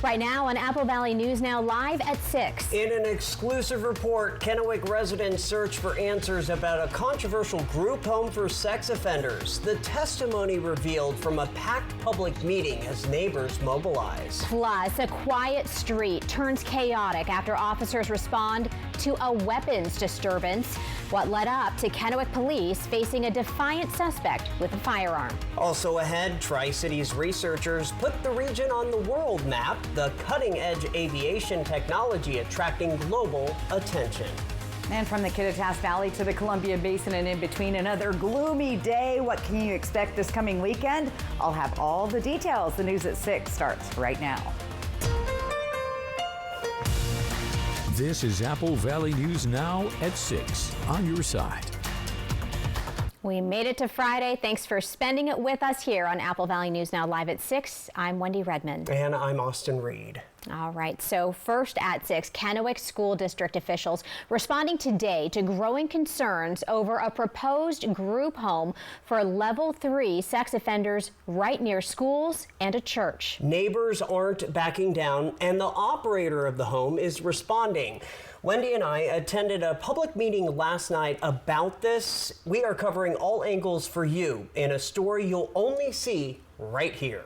Right now on Apple Valley News Now, live at 6. In an exclusive report, Kennewick residents search for answers about a controversial group home for sex offenders. The testimony revealed from a packed public meeting as neighbors mobilize. Plus, a quiet street turns chaotic after officers respond to a weapons disturbance. What led up to Kennewick police facing a defiant suspect with a firearm. Also ahead, Tri-Cities researchers put the region on the world map, the cutting-edge aviation technology attracting global attention. And from the Kittitas Valley to the Columbia Basin and in between, another gloomy day. What can you expect this coming weekend? I'll have all the details. The news at 6 starts right now. This is Apple Valley News Now at 6 on your side. We made it to Friday. Thanks for spending it with us here on Apple Valley News Now live at 6. I'm Wendy Redmond. And I'm Austin Reed. All right, so first at 6, Kennewick School District officials responding today to growing concerns over a proposed group home for level 3 sex offenders right near schools and a church. Neighbors aren't backing down, and the operator of the home is responding. Wendy and I attended a public meeting last night about this. We are covering all angles for you in a story you'll only see right here.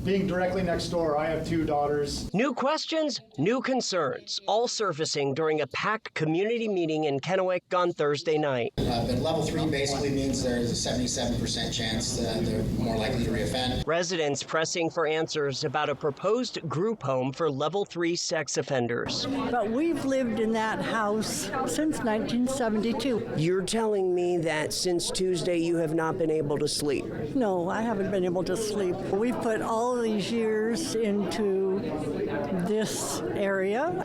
Being directly next door, I have 2 daughters. New questions, new concerns, all surfacing during a packed community meeting in Kennewick on Thursday night. But level 3 basically means there's a 77% chance that they're more likely to reoffend. Residents pressing for answers about a proposed group home for level 3 sex offenders. But we've lived in that house since 1972. You're telling me that since Tuesday you have not been able to sleep? No, I haven't been able to sleep. We've put all these years into this area,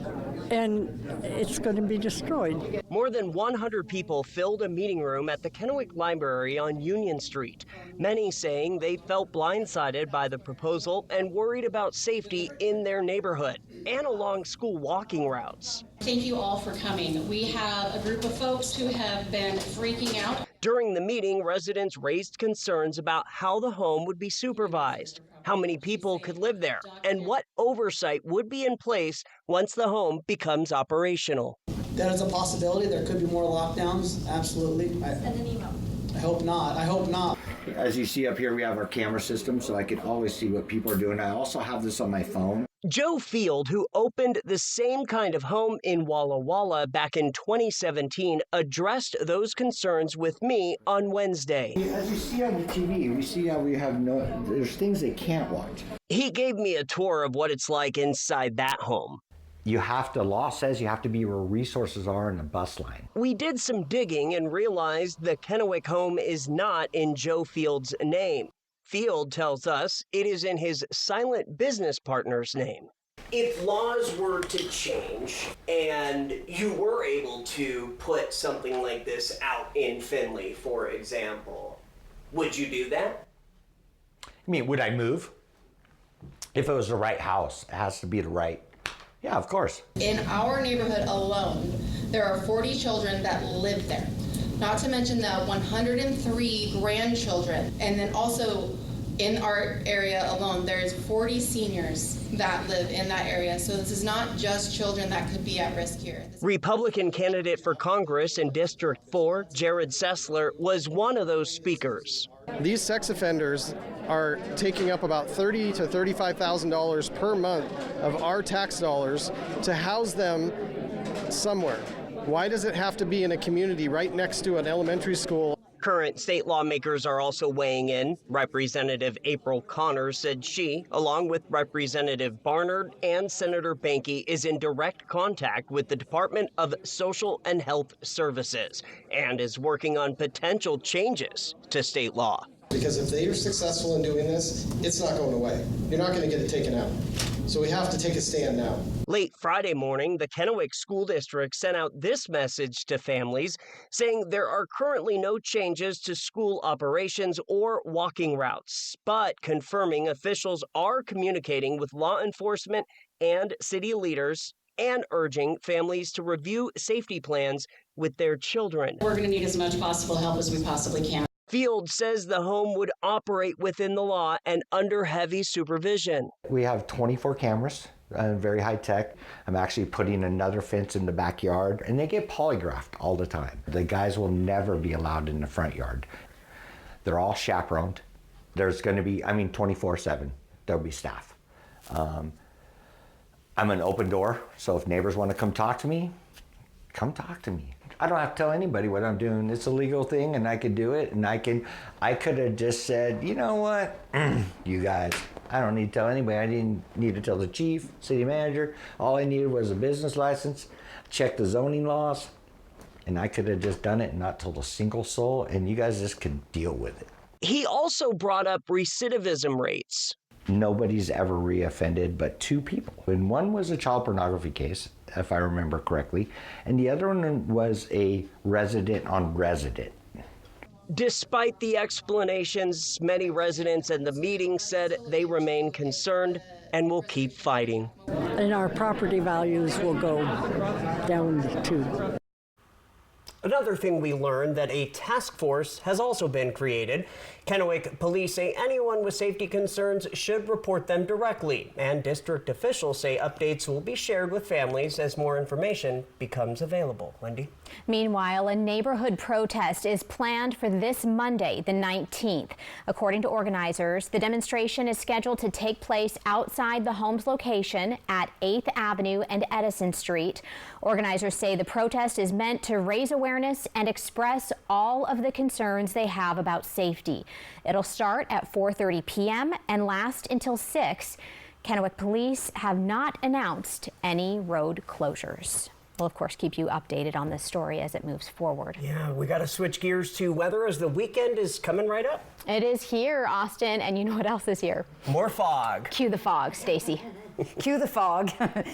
and it's going to be destroyed. More than 100 people filled a meeting room at the Kennewick Library on Union Street, many saying they felt blindsided by the proposal and worried about safety in their neighborhood and along school walking routes. Thank you all for coming. We have a group of folks who have been freaking out. During the meeting, residents raised concerns about how the home would be supervised, how many people could live there, and what oversight would be in place once the home becomes operational. That is a possibility. There could be more lockdowns. Absolutely. Send an email. I hope not. I hope not. As you see up here, we have our camera system, so I can always see what people are doing. I also have this on my phone. Joe Field, who opened the same kind of home in Walla Walla back in 2017, addressed those concerns with me on Wednesday. As you see on the TV, we see how there's things they can't watch. He gave me a tour of what it's like inside that home. Law says you have to be where resources are in the bus line. We did some digging and realized the Kennewick home is not in Joe Field's name. Field tells us it is in his silent business partner's name. If laws were to change and you were able to put something like this out in Findlay, for example, would you do that? I mean, would I move? If it was the right house, it has to be the right. Yeah, of course. In our neighborhood alone, there are 40 children that live there. Not to mention the 103 grandchildren. And then also in our area alone, there's 40 seniors that live in that area. So this is not just children that could be at risk here. Republican candidate for Congress in District 4, Jared Sessler, was one of those speakers. These sex offenders are taking up about $30,000 to $35,000 per month of our tax dollars to house them somewhere. Why does it have to be in a community right next to an elementary school? Current state lawmakers are also weighing in. Representative April Connors said she, along with Representative Barnard and Senator Banky, is in direct contact with the Department of Social and Health Services and is working on potential changes to state law. Because if they are successful in doing this, it's not going away. You're not going to get it taken out. So we have to take a stand now. Late Friday morning, the Kennewick School District sent out this message to families, saying there are currently no changes to school operations or walking routes, but confirming officials are communicating with law enforcement and city leaders and urging families to review safety plans with their children. We're going to need as much possible help as we possibly can. Field says the home would operate within the law and under heavy supervision. We have 24 cameras, very high tech. I'm actually putting another fence in the backyard, and they get polygraphed all the time. The guys will never be allowed in the front yard. They're all chaperoned. There's going to be, 24/7, there'll be staff. I'm an open door, so if neighbors want to come talk to me, come talk to me. I don't have to tell anybody what I'm doing. It's a legal thing, and I could do it, and I could have just said, you know what, you guys, I don't need to tell anybody. I didn't need to tell the chief, city manager. All I needed was a business license, check the zoning laws, and I could have just done it and not told a single soul, and you guys just could deal with it. He also brought up recidivism rates. Nobody's ever reoffended but 2 people. And one was a child pornography case, if I remember correctly, and the other one was a resident on resident. Despite the explanations, many residents in the meeting said they remain concerned and will keep fighting. And our property values will go down too. Another thing we learned that a task force has also been created. Kennewick police say anyone with safety concerns should report them directly, and district officials say updates will be shared with families as more information becomes available. Wendy? Meanwhile, a neighborhood protest is planned for this Monday, the 19th. According to organizers, the demonstration is scheduled to take place outside the home's location at 8th Avenue and Edison Street. Organizers say the protest is meant to raise awareness and express all of the concerns they have about safety. It'll start at 4:30 p.m. and last until 6. Kennewick police have not announced any road closures. We'll, of course, keep you updated on this story as it moves forward. Yeah, we got to switch gears to weather as the weekend is coming right up. It is here, Austin, and you know what else is here? More fog. Cue the fog, Stacy. Cue the fog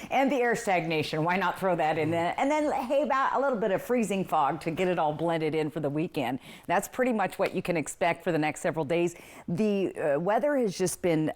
and the air stagnation. Why not throw that in there? And then, hey, about a little bit of freezing fog to get it all blended in for the weekend. That's pretty much what you can expect for the next several days. The weather has just been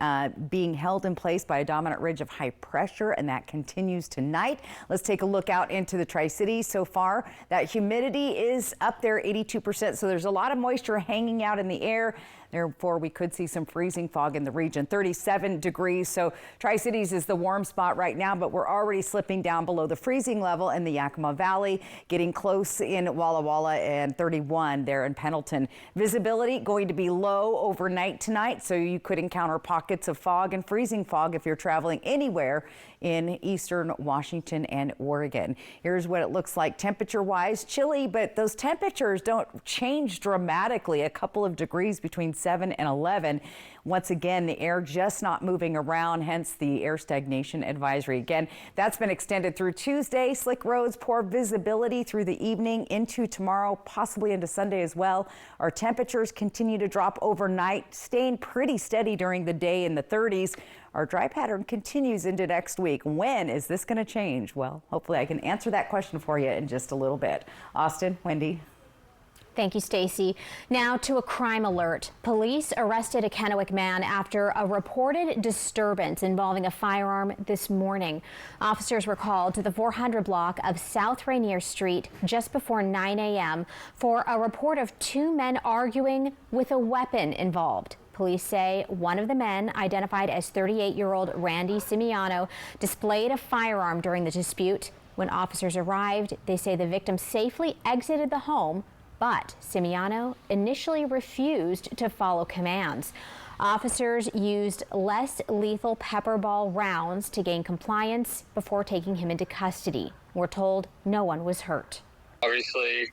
being held in place by a dominant ridge of high pressure, and that continues tonight. Let's take a look out into the Tri-Cities. So far, that humidity is up there, 82%. So there's a lot of moisture hanging out in the air. Therefore, we could see some freezing fog in the region. 37 degrees. So Tri-Cities is the warm spot right now, but we're already slipping down below the freezing level in the Yakima Valley, getting close in Walla Walla, and 31 there in Pendleton. Visibility going to be low overnight tonight, so you could encounter pockets of fog and freezing fog if you're traveling anywhere in eastern Washington and Oregon. Here's what it looks like temperature-wise. Chilly, but those temperatures don't change dramatically. A couple of degrees between 7 and 11. Once again, the air just not moving around, hence the air stagnation advisory. Again, that's been extended through Tuesday. Slick roads, poor visibility through the evening into tomorrow, possibly into Sunday as well. Our temperatures continue to drop overnight, staying pretty steady during the day in the 30s. Our dry pattern continues into next week. When is this going to change? Well, hopefully I can answer that question for you in just a little bit. Austin, Wendy. Thank you, Stacy. Now to a crime alert. Police arrested a Kennewick man after a reported disturbance involving a firearm this morning. Officers were called to the 400 block of South Rainier Street just before 9 a.m. for a report of 2 men arguing with a weapon involved. Police say one of the men, identified as 38-year-old Randy Simiano, displayed a firearm during the dispute. When officers arrived, they say the victim safely exited the home, but Simiano initially refused to follow commands. Officers used less lethal pepper ball rounds to gain compliance before taking him into custody. We're told no one was hurt. Obviously,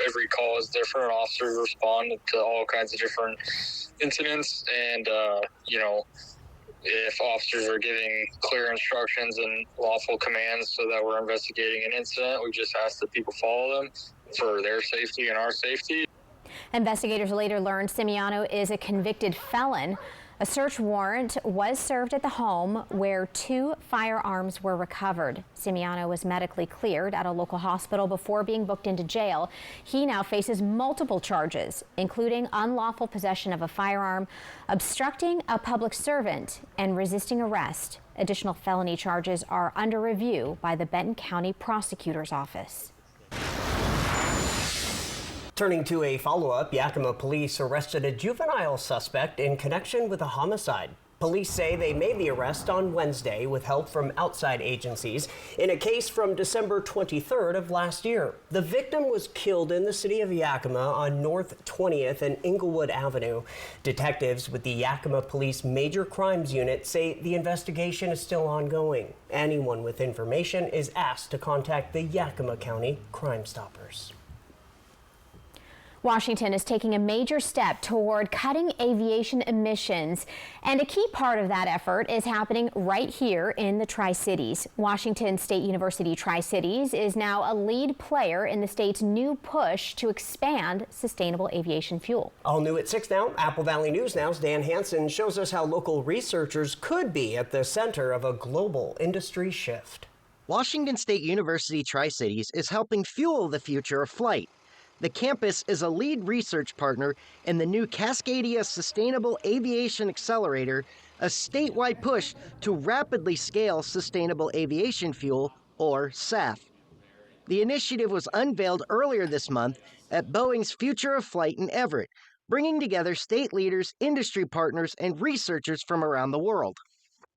every call is different. Officers respond to all kinds of different incidents, and if officers are giving clear instructions and lawful commands so that we're investigating an incident, we just ask that people follow them for their safety and our safety. Investigators later learned Simiano is a convicted felon. A search warrant was served at the home where 2 firearms were recovered. Simiano was medically cleared at a local hospital before being booked into jail. He now faces multiple charges, including unlawful possession of a firearm, obstructing a public servant, and resisting arrest. Additional felony charges are under review by the Benton County Prosecutor's Office. Turning to a follow-up, Yakima police arrested a juvenile suspect in connection with a homicide. Police say they made the arrest on Wednesday with help from outside agencies in a case from December 23rd of last year. The victim was killed in the city of Yakima on North 20th and Inglewood Avenue. Detectives with the Yakima Police Major Crimes Unit say the investigation is still ongoing. Anyone with information is asked to contact the Yakima County Crime Stoppers. Washington is taking a major step toward cutting aviation emissions, and a key part of that effort is happening right here in the Tri-Cities. Washington State University Tri-Cities is now a lead player in the state's new push to expand sustainable aviation fuel. All new at 6 now, Apple Valley News Now's Dan Hansen shows us how local researchers could be at the center of a global industry shift. Washington State University Tri-Cities is helping fuel the future of flight. The campus is a lead research partner in the new Cascadia Sustainable Aviation Accelerator, a statewide push to rapidly scale sustainable aviation fuel, or SAF. The initiative was unveiled earlier this month at Boeing's Future of Flight in Everett, bringing together state leaders, industry partners, and researchers from around the world.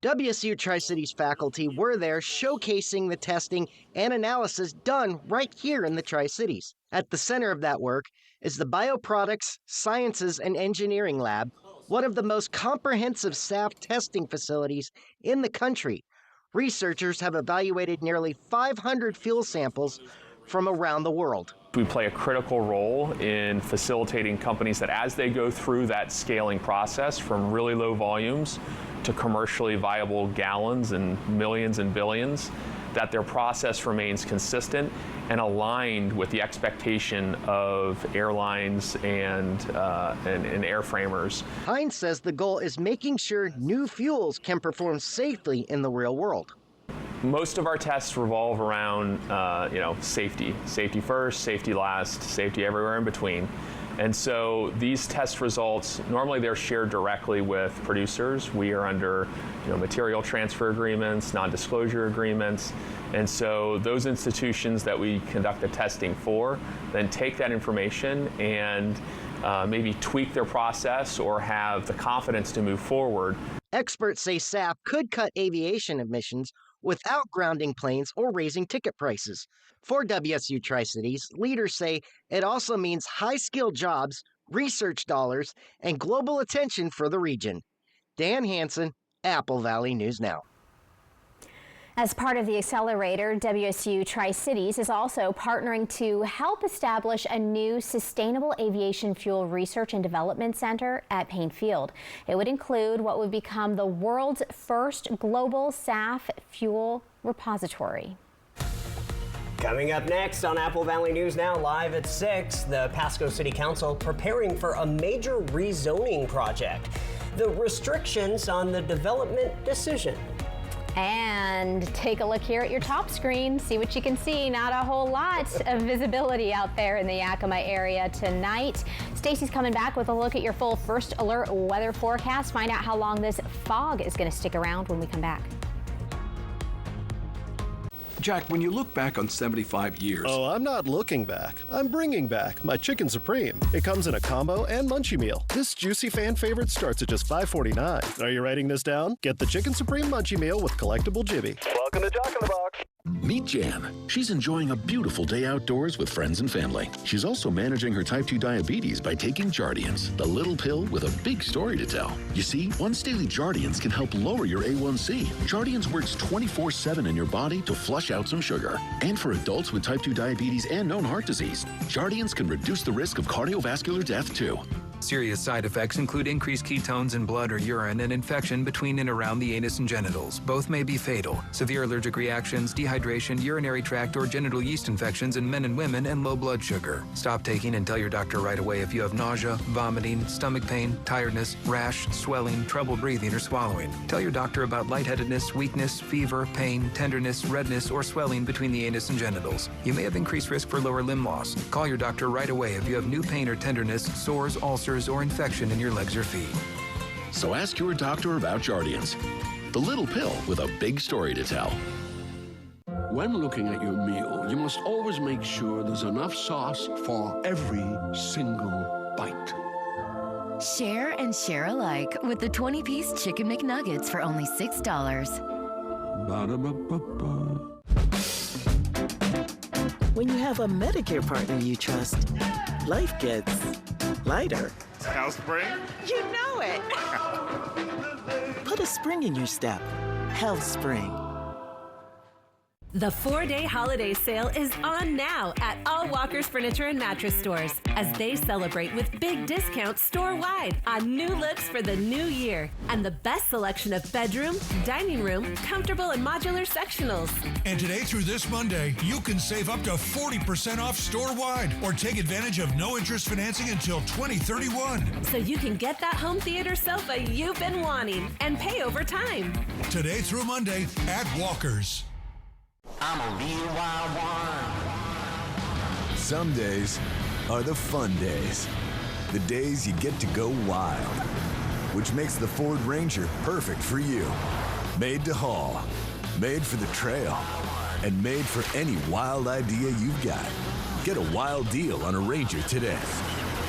WSU Tri-Cities faculty were there showcasing the testing and analysis done right here in the Tri-Cities. At the center of that work is the Bioproducts Sciences and Engineering Lab, one of the most comprehensive SAF testing facilities in the country. Researchers have evaluated nearly 500 fuel samples from around the world. We play a critical role in facilitating companies that as they go through that scaling process from really low volumes to commercially viable gallons and millions and billions, that their process remains consistent and aligned with the expectation of airlines and airframers. Hines says the goal is making sure new fuels can perform safely in the real world. Most of our tests revolve around, safety. Safety first, safety last, safety everywhere in between. And so these test results, normally they're shared directly with producers. We are under material transfer agreements, non-disclosure agreements. And so those institutions that we conduct the testing for then take that information and maybe tweak their process or have the confidence to move forward. Experts say SAF could cut aviation emissions without grounding planes or raising ticket prices. For WSU Tri-Cities, leaders say it also means high-skilled jobs, research dollars, and global attention for the region. Dan Hansen, Apple Valley News Now. As part of the accelerator, WSU Tri-Cities is also partnering to help establish a new sustainable aviation fuel research and development center at Payne Field. It would include what would become the world's first global SAF fuel repository. Coming up next on Apple Valley News Now, live at 6, the Pasco City Council preparing for a major rezoning project. The restrictions on the development decision. And take a look here at your top screen, see what you can see. Not a whole lot of visibility out there in the Yakima area tonight. Stacy's coming back with a look at your full first alert weather forecast. Find out how long this fog is going to stick around when we come back. Jack, when you look back on 75 years... Oh, I'm not looking back. I'm bringing back my Chicken Supreme. It comes in a combo and munchie meal. This juicy fan favorite starts at just $5.49. Are you writing this down? Get the Chicken Supreme munchie meal with collectible jibby. Welcome to Jock in the Box. Meet Jan. She's enjoying a beautiful day outdoors with friends and family. She's also managing her type 2 diabetes by taking Jardiance, the little pill with a big story to tell. You see, once daily Jardiance can help lower your A1C. Jardiance works 24/7 in your body to flush out some sugar. And for adults with type 2 diabetes and known heart disease, Jardiance can reduce the risk of cardiovascular death too. Serious side effects include increased ketones in blood or urine and infection between and around the anus and genitals. Both may be fatal. Severe allergic reactions, dehydration, urinary tract or genital yeast infections in men and women, and low blood sugar. Stop taking and tell your doctor right away if you have nausea, vomiting, stomach pain, tiredness, rash, swelling, trouble breathing or swallowing. Tell your doctor about lightheadedness, weakness, fever, pain, tenderness, redness, or swelling between the anus and genitals. You may have increased risk for lower limb loss. Call your doctor right away if you have new pain or tenderness, sores, ulcers, or infection in your legs or feet. So ask your doctor about Jardiance, the little pill with a big story to tell. When looking at your meal, you must always make sure there's enough sauce for every single bite. Share and share alike with the 20-piece Chicken McNuggets for only $6. Ba-da-ba-ba-ba. When you have a Medicare partner you trust, life gets lighter. HealthSpring? You know it! Put a spring in your step. HealthSpring. The 4-day holiday sale is on now at all Walker's Furniture and Mattress stores as they celebrate with big discounts store-wide on new looks for the new year and the best selection of bedroom, dining room, comfortable and modular sectionals. And today through this Monday, you can save up to 40% off store-wide or take advantage of no-interest financing until 2031. So you can get that home theater sofa you've been wanting and pay over time. Today through Monday at Walker's. I'm a real wild one. Some days are the fun days. The days you get to go wild. Which makes the Ford Ranger perfect for you. Made to haul. Made for the trail. And made for any wild idea you've got. Get a wild deal on a Ranger today.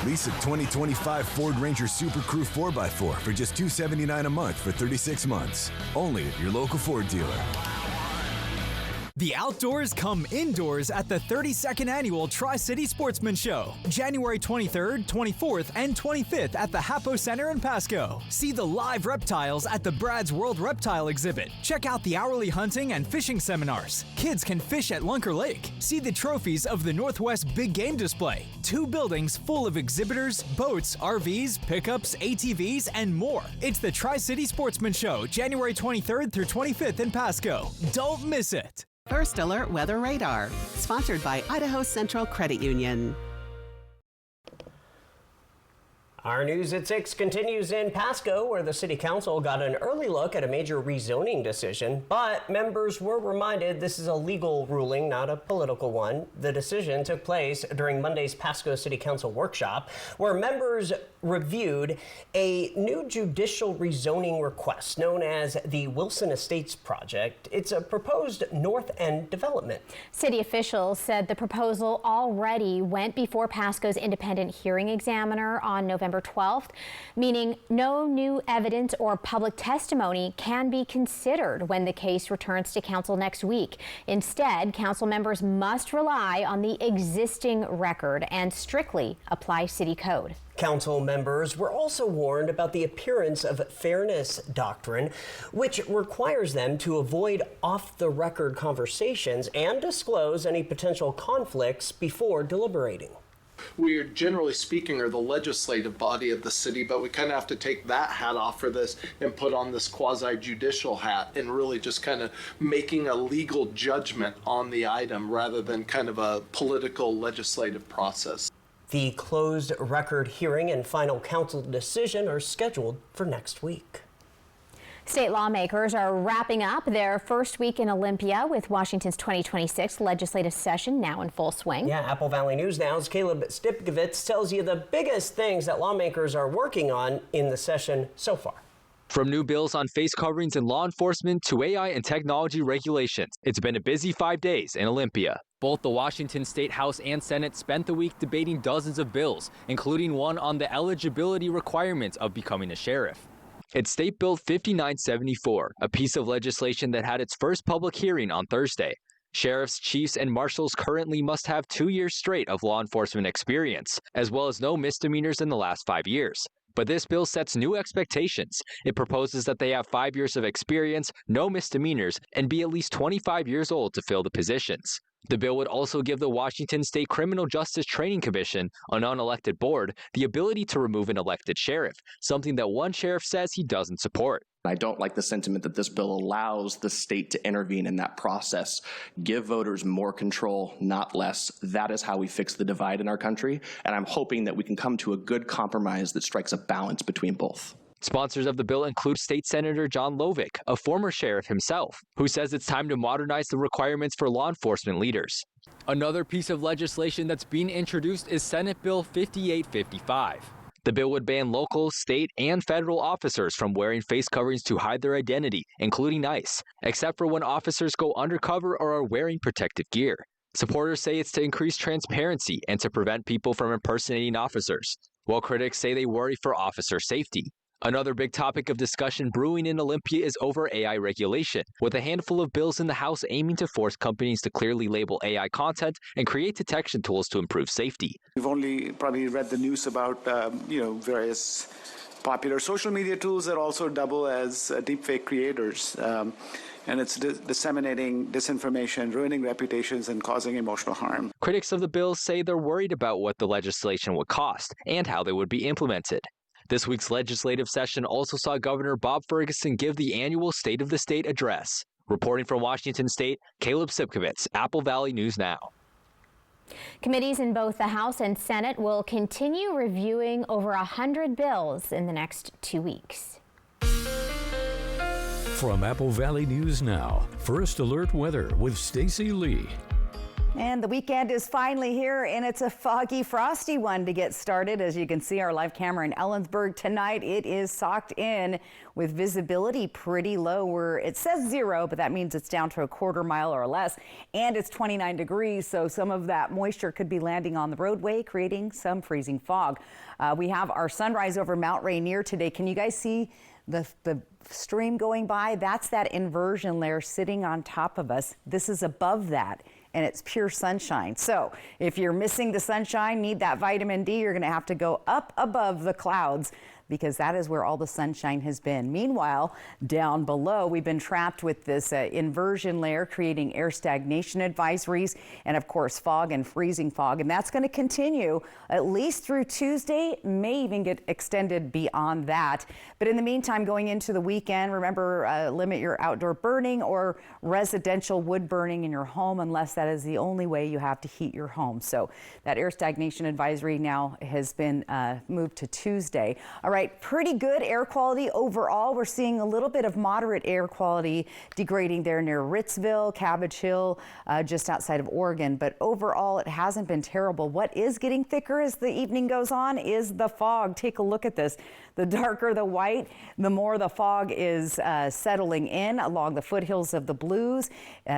Lease a 2025 Ford Ranger Super Crew 4x4 for just $279 a month for 36 months. Only at your local Ford dealer. The outdoors come indoors at the 32nd Annual Tri-City Sportsman Show, January 23rd, 24th, and 25th at the Hapo Center in Pasco. See the live reptiles at the Brad's World Reptile Exhibit. Check out the hourly hunting and fishing seminars. Kids can fish at Lunker Lake. See the trophies of the Northwest Big Game Display. 2 buildings full of exhibitors, boats, RVs, pickups, ATVs, and more. It's the Tri-City Sportsman Show, January 23rd through 25th in Pasco. Don't miss it. First Alert Weather Radar, sponsored by Idaho Central Credit Union. Our News at 6 continues in Pasco, where the City Council got an early look at a major rezoning decision, but members were reminded this is a legal ruling, not a political one. The decision took place during Monday's Pasco City Council workshop, where members reviewed a new judicial rezoning request known as the Wilson Estates Project. It's a proposed North End development. City officials said the proposal already went before Pasco's independent hearing examiner on November 12th, meaning no new evidence or public testimony can be considered when the case returns to council next week. Instead, council members must rely on the existing record and strictly apply city code. Council members were also warned about the appearance of fairness doctrine, which requires them to avoid off-the-record conversations and disclose any potential conflicts before deliberating. We are, generally speaking, are the legislative body of the city, but we kind of have to take that hat off for this and put on this quasi-judicial hat and really just kind of making a legal judgment on the item rather than kind of a political legislative process. The closed record hearing and final council decision are scheduled for next week. State lawmakers are wrapping up their first week in Olympia with Washington's 2026 legislative session now in full swing. Yeah, Apple Valley News Now's Caleb Stipkovitz tells you the biggest things that lawmakers are working on in the session so far. From new bills on face coverings in law enforcement to AI and technology regulations, it's been a busy 5 days in Olympia. Both the Washington State House and Senate spent the week debating dozens of bills, including one on the eligibility requirements of becoming a sheriff. It's State Bill 5974, a piece of legislation that had its first public hearing on Thursday. Sheriffs, chiefs, and marshals currently must have 2 years straight of law enforcement experience, as well as no misdemeanors in the last 5 years. But this bill sets new expectations. It proposes that they have 5 years of experience, no misdemeanors, and be at least 25 years old to fill the positions. The bill would also give the Washington State Criminal Justice Training Commission, a non-elected board, the ability to remove an elected sheriff, something that one sheriff says he doesn't support. I don't like the sentiment that this bill allows the state to intervene in that process. Give voters more control, not less. That is how we fix the divide in our country, and I'm hoping that we can come to a good compromise that strikes a balance between both. Sponsors of the bill include State Senator John Lovick, a former sheriff himself, who says it's time to modernize the requirements for law enforcement leaders. Another piece of legislation that's being introduced is Senate Bill 5855. The bill would ban local, state, and federal officers from wearing face coverings to hide their identity, including ICE, except for when officers go undercover or are wearing protective gear. Supporters say it's to increase transparency and to prevent people from impersonating officers, while critics say they worry for officer safety. Another big topic of discussion brewing in Olympia is over AI regulation, with a handful of bills in the House aiming to force companies to clearly label AI content and create detection tools to improve safety. We've only probably read the news about, various popular social media tools that also double as deepfake creators. And it's disseminating disinformation, ruining reputations, and causing emotional harm. Critics of the bill say they're worried about what the legislation would cost and how they would be implemented. This week's legislative session also saw Governor Bob Ferguson give the annual State of the State address. Reporting from Washington State, Caleb Sipkovitz, Apple Valley News Now. Committees in both the House and Senate will continue reviewing over 100 bills in the next 2 weeks. From Apple Valley News Now, First Alert Weather with Stacy Lee. And the weekend is finally here, and it's a foggy, frosty one to get started. As you can see, our live camera in Ellensburg tonight, it is socked in with visibility pretty low, where it says 0, but that means it's down to a quarter mile or less, and it's 29 degrees, so some of that moisture could be landing on the roadway, creating some freezing fog. We have our sunrise over Mount Rainier today. Can you guys see the stream going by? That's that inversion layer sitting on top of us. This is above that, and it's pure sunshine. So if you're missing the sunshine, need that vitamin D, you're going to have to go up above the clouds, because that is where all the sunshine has been. Meanwhile, down below, we've been trapped with this inversion layer, creating air stagnation advisories and, of course, fog and freezing fog. And that's going to continue at least through Tuesday, may even get extended beyond that. But in the meantime, going into the weekend, remember, limit your outdoor burning or residential wood burning in your home, unless that is the only way you have to heat your home. So that air stagnation advisory now has been moved to Tuesday. All right, pretty good air quality overall. We're seeing a little bit of moderate air quality degrading there near Ritzville, Cabbage Hill, just outside of Oregon. But overall, it hasn't been terrible. What is getting thicker as the evening goes on is the fog. Take a look at this. The darker the white, the more the fog is settling in along the foothills of the Blues,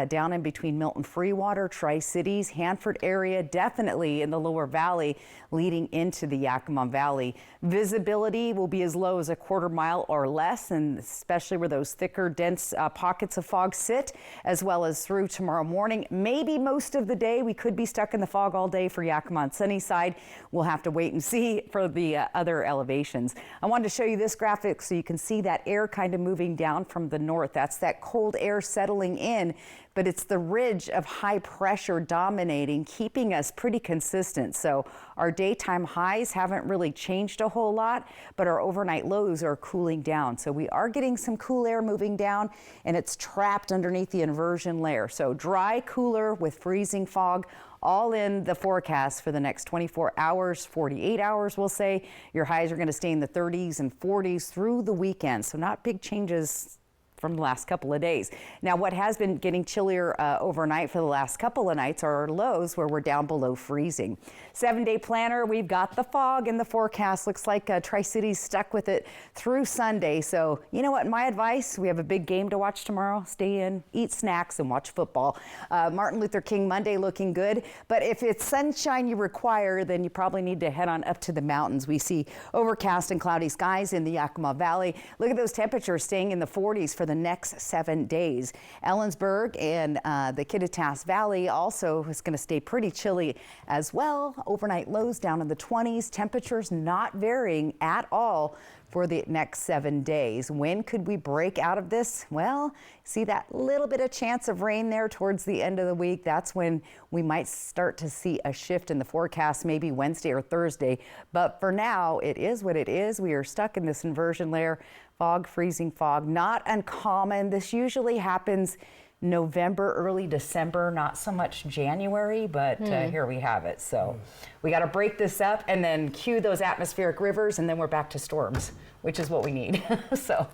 down in between Milton Freewater, Tri-Cities, Hanford area, definitely in the lower valley leading into the Yakima Valley. Visibility will be as low as a quarter mile or less, and especially where those thicker, dense pockets of fog sit, as well as through tomorrow morning. Maybe most of the day. We could be stuck in the fog all day for Yakima and Sunnyside. We'll have to wait and see for the other elevations. I wanted to show you this graphic so you can see that air kind of moving down from the north. That's that cold air settling in, but it's the ridge of high pressure dominating, keeping us pretty consistent. So our daytime highs haven't really changed a whole lot, but our overnight lows are cooling down. So we are getting some cool air moving down, and it's trapped underneath the inversion layer. So dry, cooler with freezing fog, all in the forecast for the next 24 hours, 48 hours, we'll say. Your highs are going to stay in the 30s and 40s through the weekend. So not big changes from the last couple of days. Now, what has been getting chillier overnight for the last couple of nights are our lows, where we're down below freezing. 7-day planner, we've got the fog in the forecast. Looks like Tri-Cities stuck with it through Sunday. So, you know what, my advice, we have a big game to watch tomorrow. Stay in, eat snacks, and watch football. Martin Luther King Monday looking good. But if it's sunshine you require, then you probably need to head on up to the mountains. We see overcast and cloudy skies in the Yakima Valley. Look at those temperatures staying in the 40s for the next 7 days. Ellensburg and the Kittitas Valley also is going to stay pretty chilly as well. Overnight lows down in the 20s. Temperatures not varying at all for the next 7 days. When could we break out of this? Well, see that little bit of chance of rain there towards the end of the week. That's when we might start to see a shift in the forecast, maybe Wednesday or Thursday. But for now, it is what it is. We are stuck in this inversion layer. Fog, freezing fog, not uncommon. This usually happens November, early December, not so much January, but here we have it. So we got to break this up and then cue those atmospheric rivers, and then we're back to storms, which is what we need. So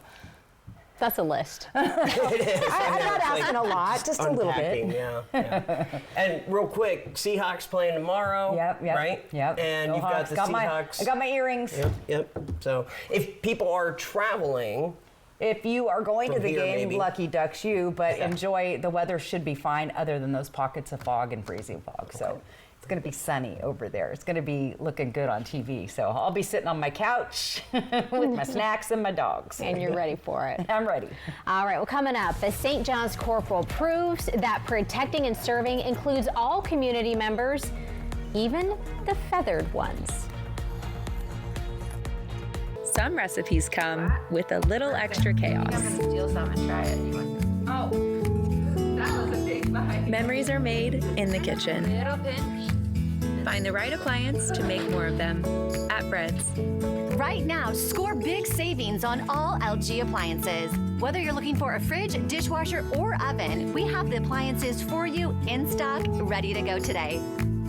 That's a list. It is. I'm not asking a lot, just a little bit. Yeah. And real quick, Seahawks playing tomorrow. Yep. Right? Yep. And Go you've got Hawks. the Seahawks. I got my earrings. Yep. So if people are traveling, if you are going to the here, game, maybe. lucky ducks you, but enjoy. The weather should be fine other than those pockets of fog and freezing fog. So it's going to be sunny over there. It's going to be looking good on TV. So I'll be sitting on my couch with my snacks and my dogs. And you're ready for it. I'm ready. All right, well, coming up, the St. John's Corporal proves that protecting and serving includes all community members, even the feathered ones. Some recipes come with a little extra chaos. I'm gonna steal some and try it. Oh, that was a big bite. Memories are made in the kitchen. Little pinch. Find the right appliance to make more of them at Bread's. Right now, score big savings on all LG appliances. Whether you're looking for a fridge, dishwasher, or oven, we have the appliances for you in stock, ready to go today.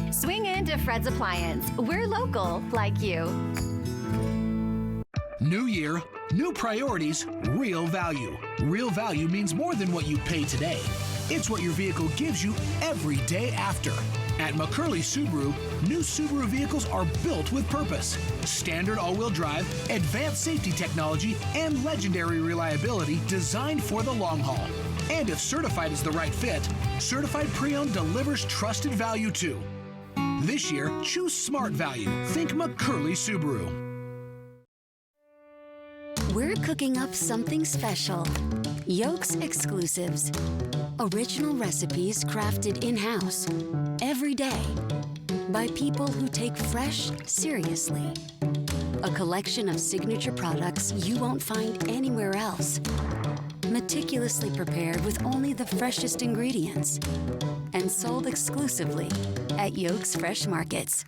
Swing into Fred's Appliance. We're local like you. New year, new priorities, real value. Real value means more than what you pay today. It's what your vehicle gives you every day after. At McCurley Subaru, new Subaru vehicles are built with purpose. Standard all-wheel drive, advanced safety technology, and legendary reliability designed for the long haul. And if certified is the right fit, Certified Pre-Owned delivers trusted value too. This year, choose smart value. Think McCurley Subaru. We're cooking up something special. Yolks Exclusives. Original recipes crafted in-house every day by people who take fresh seriously. A collection of signature products you won't find anywhere else. Meticulously prepared with only the freshest ingredients and sold exclusively at Yolks Fresh Markets.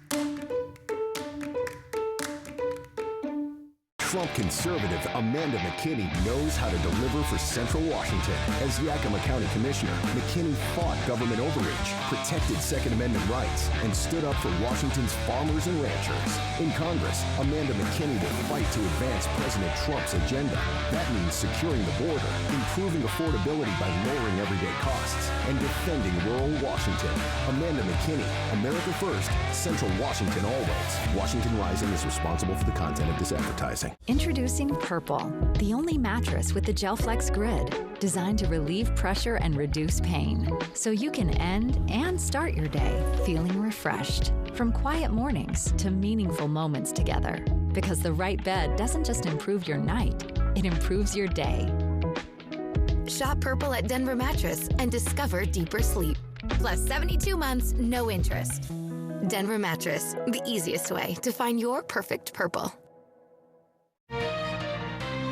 Trump conservative Amanda McKinney knows how to deliver for Central Washington. As Yakima County Commissioner, McKinney fought government overreach, protected Second Amendment rights, and stood up for Washington's farmers and ranchers. In Congress, Amanda McKinney will fight to advance President Trump's agenda. That means securing the border, improving affordability by lowering everyday costs, and defending rural Washington. Amanda McKinney, America First, Central Washington always. Washington Rising is responsible for the content of this advertising. Introducing Purple, the only mattress with the GelFlex grid, designed to relieve pressure and reduce pain, so you can end and start your day feeling refreshed. From quiet mornings to meaningful moments together, because the right bed doesn't just improve your night, it improves your day. Shop Purple at Denver Mattress and discover deeper sleep. Plus 72 months, no interest. Denver Mattress, the easiest way to find your perfect purple.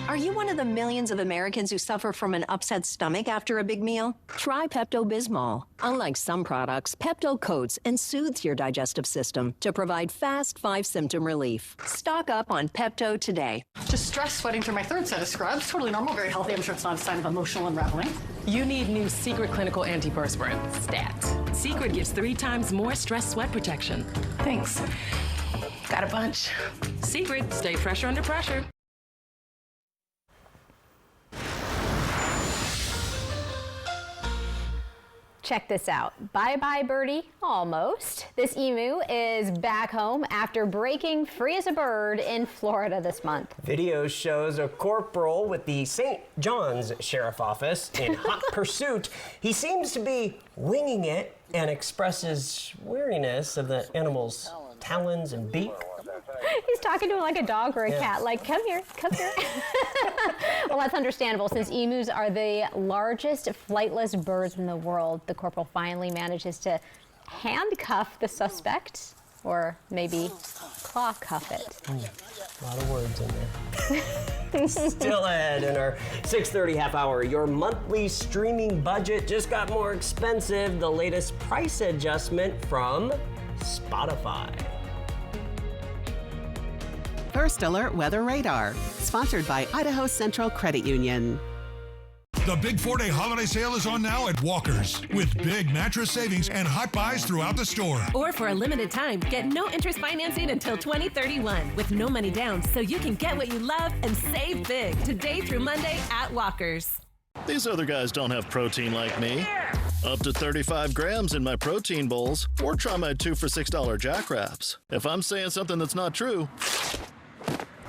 Are you one of the millions of Americans who suffer from an upset stomach after a big meal? Try Pepto-Bismol. Unlike some products, Pepto coats and soothes your digestive system to provide fast 5-symptom relief. Stock up on Pepto today. Just stress sweating through my third set of scrubs. Totally normal, very healthy. I'm sure it's not a sign of emotional unraveling. You need new Secret Clinical Antiperspirant, STAT. Secret gives 3 times more stress sweat protection. Thanks. Got a bunch. Secret, stay fresher under pressure. Check this out. Bye-bye, birdie. Almost. This emu is back home after breaking free as a bird in Florida this month. Video shows a corporal with the St. John's Sheriff Office in hot pursuit. He seems to be winging it and expresses weariness of the animal's talons and beak. He's talking to him like a dog or a cat, like, come here, come here. Well, that's understandable since emus are the largest flightless birds in the world. The corporal finally manages to handcuff the suspect, or maybe claw cuff it. A lot of words in there. Still ahead in our 6:30 half hour. Your monthly streaming budget just got more expensive. The latest price adjustment from Spotify. First Alert Weather Radar, sponsored by Idaho Central Credit Union. The Big 4-Day holiday sale is on now at Walker's with big mattress savings and hot buys throughout the store. Or for a limited time, get no interest financing until 2031 with no money down, so you can get what you love and save big today through Monday at Walker's. These other guys don't have protein like me. Up to 35 grams in my protein bowls, or try my 2 for $6 Jack Wraps. If I'm saying something that's not true,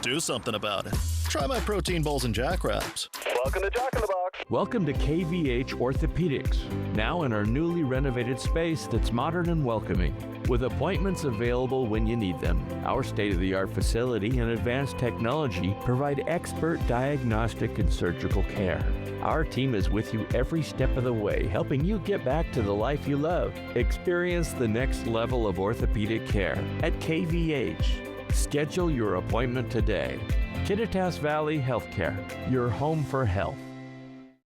do something about it. Try my protein bowls and Jack Wraps. Welcome to Jack in the Box. Welcome to KVH Orthopedics, now in our newly renovated space that's modern and welcoming, with appointments available when you need them. Our state-of-the-art facility and advanced technology provide expert diagnostic and surgical care. Our team is with you every step of the way, helping you get back to the life you love. Experience the next level of orthopedic care at KVH. Schedule your appointment today. Kittitas Valley Healthcare, your home for health.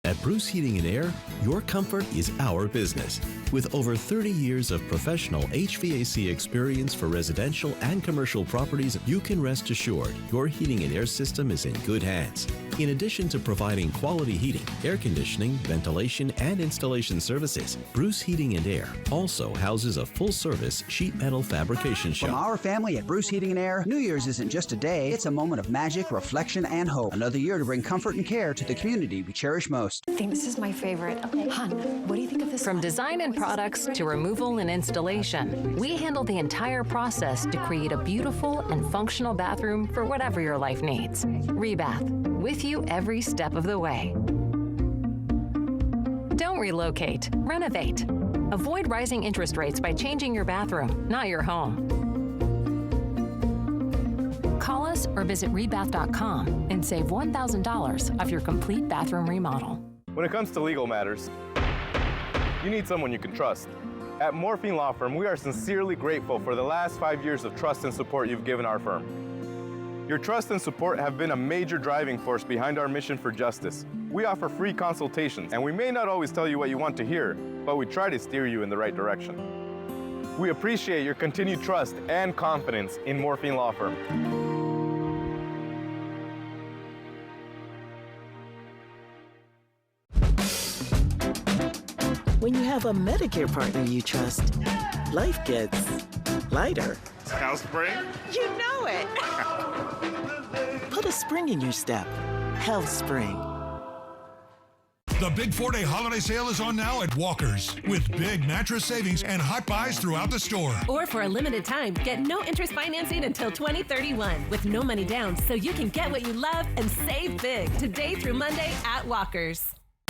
At Bruce Heating and Air, your comfort is our business. With over 30 years of professional HVAC experience for residential and commercial properties, you can rest assured your heating and air system is in good hands. In addition to providing quality heating, air conditioning, ventilation, and installation services, Bruce Heating and Air also houses a full-service sheet metal fabrication shop. From our family at Bruce Heating and Air, New Year's isn't just a day, it's a moment of magic, reflection, and hope. Another year to bring comfort and care to the community we cherish most. I think this is my favorite. Okay. Hun, what do you think of this? From design and products to removal and installation, we handle the entire process to create a beautiful and functional bathroom for whatever your life needs. Rebath, with you every step of the way. Don't relocate, renovate. Avoid rising interest rates by changing your bathroom, not your home. Call us or visit rebath.com and save $1,000 off your complete bathroom remodel. When it comes to legal matters, you need someone you can trust. At Morphine Law Firm, we are sincerely grateful for the last 5 years of trust and support you've given our firm. Your trust and support have been a major driving force behind our mission for justice. We offer free consultations, and we may not always tell you what you want to hear, but we try to steer you in the right direction. We appreciate your continued trust and confidence in Morphine Law Firm. When you have a Medicare partner you trust, life gets lighter. House spring? You know it. Put a spring in your step. Health Spring. The Big 4-Day holiday sale is on now at Walker's with big mattress savings and hot buys throughout the store. Or for a limited time, get no interest financing until 2031 with no money down, so you can get what you love and save big today through Monday at Walker's.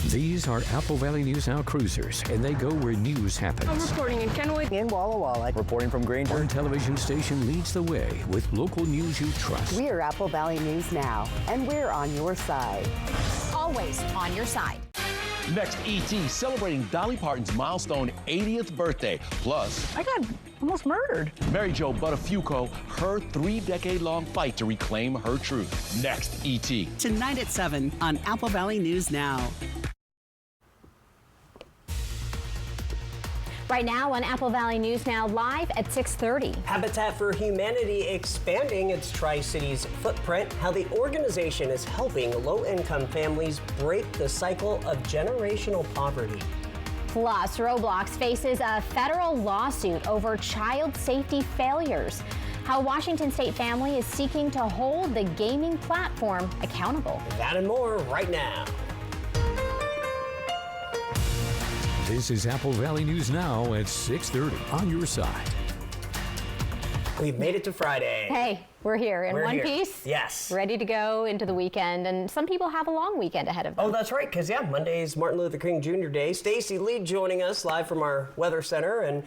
These are Apple Valley News Now cruisers, and they go where news happens. I'm reporting in Kenwood and Walla Walla. Reporting from Granger. Our television station leads the way with local news you trust. We are Apple Valley News Now, and we're on your side. Always on your side. Next, E.T. celebrating Dolly Parton's milestone 80th birthday. Plus, I got almost murdered. Mary Jo Buttafuoco, her 3-decade-long fight to reclaim her truth. Next, E.T. Tonight at 7 on Apple Valley News Now. Right now on Apple Valley News Now, live at 6:30. Habitat for Humanity expanding its Tri-Cities footprint, how the organization is helping low-income families break the cycle of generational poverty. Plus, Roblox faces a federal lawsuit over child safety failures. How Washington State Family is seeking to hold the gaming platform accountable. That and more right now. This is Apple Valley News Now at 6:30 on your side. We've made it to Friday. Hey, we're here in one piece. Yes. Ready to go into the weekend, and some people have a long weekend ahead of them. Oh, that's right, because Monday's Martin Luther King Jr. Day. Stacy Lee joining us live from our weather center, and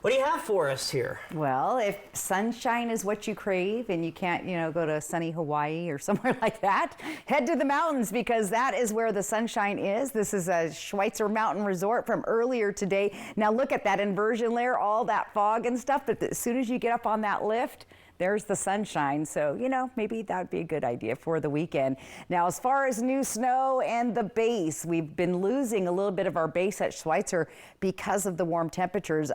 what do you have for us here? Well, if sunshine is what you crave and you can't, go to sunny Hawaii or somewhere like that, head to the mountains because that is where the sunshine is. This is a Schweitzer Mountain Resort from earlier today. Now look at that inversion layer, all that fog and stuff, but as soon as you get up on that lift, there's the sunshine. So, maybe that would be a good idea for the weekend. Now, as far as new snow and the base, we've been losing a little bit of our base at Schweitzer because of the warm temperatures,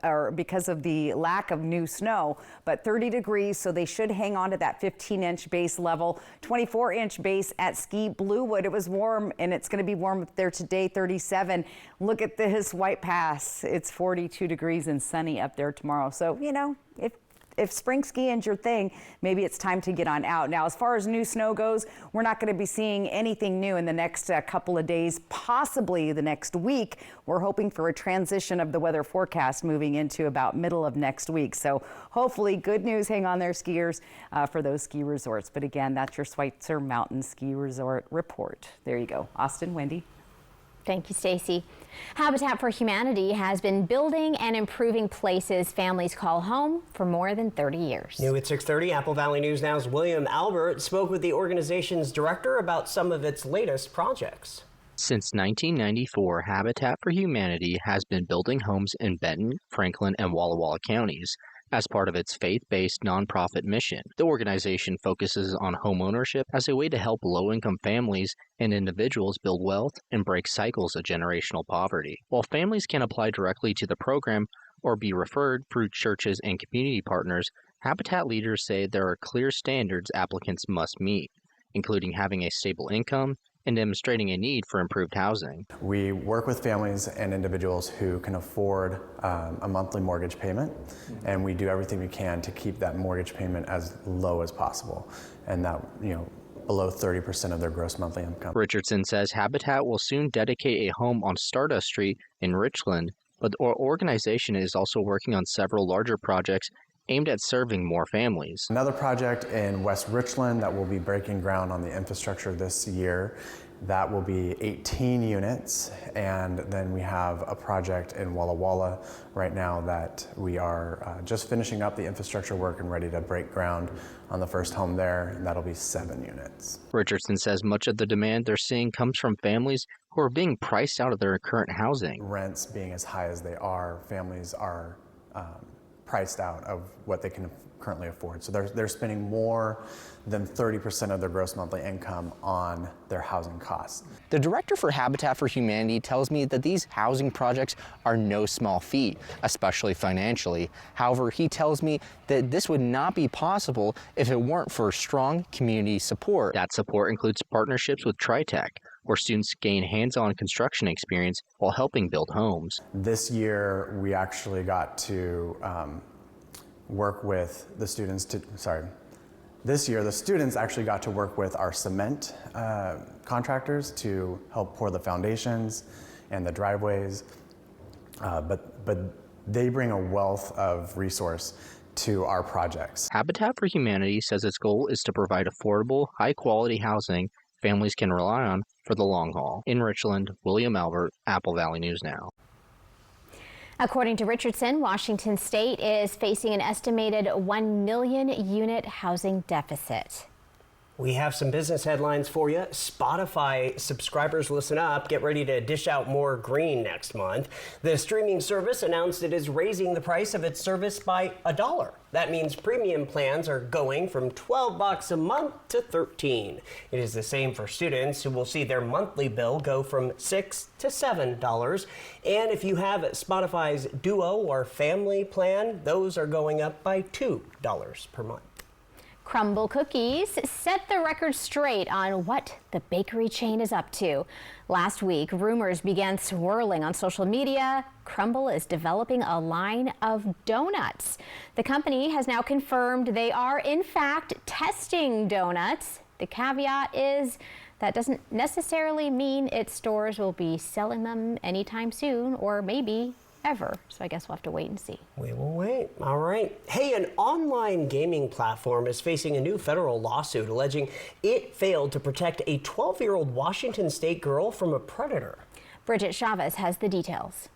or because of the lack of new snow. But 30 degrees, so they should hang on to that 15-inch base level. 24-inch base at Ski Bluewood. It was warm, and it's going to be warm up there today, 37. Look at this White Pass. It's 42 degrees and sunny up there tomorrow. So, if spring skiing's your thing, maybe it's time to get on out. Now, as far as new snow goes, we're not going to be seeing anything new in the next couple of days, possibly the next week. We're hoping for a transition of the weather forecast moving into about middle of next week. So hopefully good news, hang on there, skiers, for those ski resorts. But again, that's your Schweitzer Mountain Ski Resort report. There you go. Austin, Wendy. Thank you, Stacy. Habitat for Humanity has been building and improving places families call home for more than 30 years. New at 6:30, Apple Valley News Now's William Albert spoke with the organization's director about some of its latest projects. Since 1994, Habitat for Humanity has been building homes in Benton, Franklin, and Walla Walla counties. As part of its faith-based nonprofit mission, the organization focuses on homeownership as a way to help low-income families and individuals build wealth and break cycles of generational poverty. While families can apply directly to the program or be referred through churches and community partners, Habitat leaders say there are clear standards applicants must meet, including having a stable income and demonstrating a need for improved housing. We work with families and individuals who can afford a monthly mortgage payment, and we do everything we can to keep that mortgage payment as low as possible, and that, below 30% of their gross monthly income. Richardson says Habitat will soon dedicate a home on Stardust Street in Richland, but the organization is also working on several larger projects aimed at serving more families. Another project in West Richland that will be breaking ground on the infrastructure this year. That will be 18 units, and then we have a project in Walla Walla right now that we are just finishing up the infrastructure work and ready to break ground on the first home there, and that'll be 7 units. Richardson says much of the demand they're seeing comes from families who are being priced out of their current housing. Rents being as high as they are, families are priced out of what they can currently afford. So they're spending more than 30% of their gross monthly income on their housing costs. The director for Habitat for Humanity tells me that these housing projects are no small feat, especially financially. However, he tells me that this would not be possible if it weren't for strong community support. That support includes partnerships with TriTech, where students gain hands-on construction experience while helping build homes. This year, we actually got to work with the students this year, the students actually got to work with our cement contractors to help pour the foundations and the driveways, but they bring a wealth of resource to our projects. Habitat for Humanity says its goal is to provide affordable, high-quality housing families can rely on for the long haul. In Richland, William Albert, Apple Valley News Now. According to Richardson, Washington State is facing an estimated 1 million unit housing deficit. We have some business headlines for you. Spotify subscribers, listen up. Get ready to dish out more green next month. The streaming service announced it is raising the price of its service by $1. That means premium plans are going from $12 a month to $13. It is the same for students, who will see their monthly bill go from $6 to $7. And if you have Spotify's Duo or Family plan, those are going up by $2 per month. Crumbl Cookies set the record straight on what the bakery chain is up to. Last week, rumors began swirling on social media. Crumbl is developing a line of donuts. The company has now confirmed they are, in fact, testing donuts. The caveat is that doesn't necessarily mean its stores will be selling them anytime soon, or maybe ever. So I guess we'll have to wait and see. We will wait. All right. Hey, an online gaming platform is facing a new federal lawsuit alleging it failed to protect a 12-year-old Washington State girl from a predator. Bridget Chavez has the details.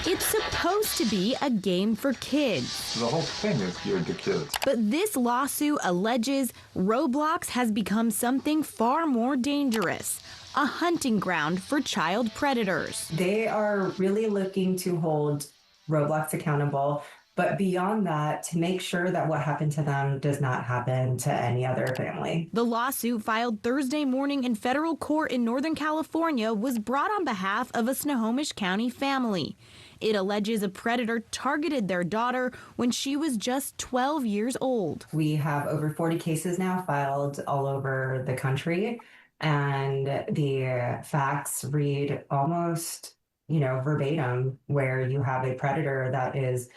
It's supposed to be a game for kids. The whole thing is geared to kids. But this lawsuit alleges Roblox has become something far more dangerous. A hunting ground for child predators. They are really looking to hold Roblox accountable, but But beyond that, to make sure that what happened to them does not happen to any other family. The lawsuit filed Thursday morning in federal court in Northern California was brought on behalf of a Snohomish County family. It alleges a predator targeted their daughter when she was just 12 years old. We have over 40 cases now filed all over the country, and the facts read almost, verbatim, where you have a predator that is